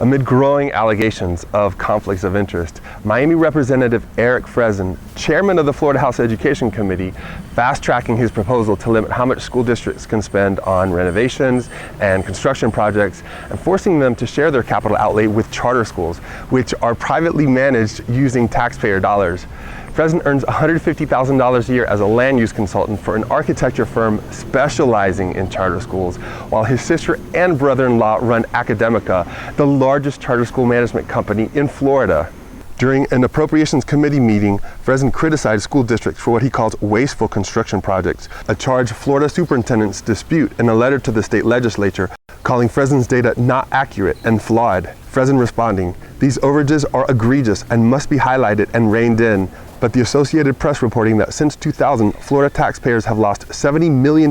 Amid growing allegations of conflicts of interest, Miami Representative Erik Fresen, chairman of the Florida House Education Committee, fast-tracking his proposal to limit how much school districts can spend on renovations and construction projects, and forcing them to share their capital outlay with charter schools, which are privately managed using taxpayer dollars. Fresen earns $150,000 a year as a land use consultant for an architecture firm specializing in charter schools, while his sister and brother-in-law run Academica, the largest charter school management company in Florida. During an Appropriations Committee meeting, Fresen criticized school districts for what he calls wasteful construction projects, a charge Florida superintendents dispute in a letter to the state legislature, calling Fresen's data not accurate and flawed. Fresen responding, "These overages are egregious and must be highlighted and reined in." But the Associated Press reporting that since 2000, Florida taxpayers have lost $70 million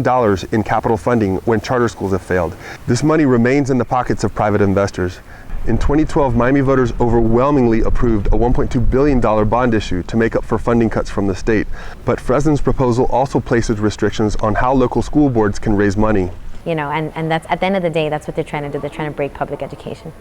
in capital funding when charter schools have failed. This money remains in the pockets of private investors. In 2012, Miami voters overwhelmingly approved a $1.2 billion bond issue to make up for funding cuts from the state. But Fresen's proposal also places restrictions on how local school boards can raise money. You know, and that's, at the end of the day, that's what they're trying to do. They're trying to break public education.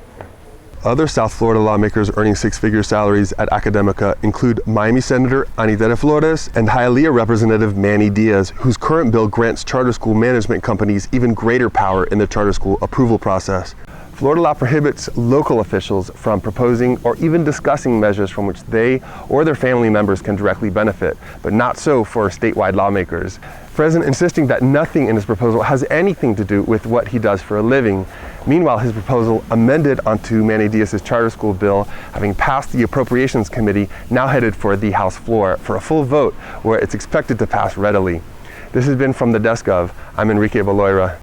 Other South Florida lawmakers earning six-figure salaries at Academica include Miami Senator Anita de Flores and Hialeah Representative Manny Diaz, whose current bill grants charter school management companies even greater power in the charter school approval process. Florida law prohibits local officials from proposing or even discussing measures from which they or their family members can directly benefit, but not so for statewide lawmakers. Fresen insisting that nothing in his proposal has anything to do with what he does for a living. Meanwhile, his proposal, amended onto Manny Diaz's charter school bill, having passed the Appropriations Committee, now headed for the House floor for a full vote where it's expected to pass readily. This has been From the Desk of. I'm Enrique Baloira.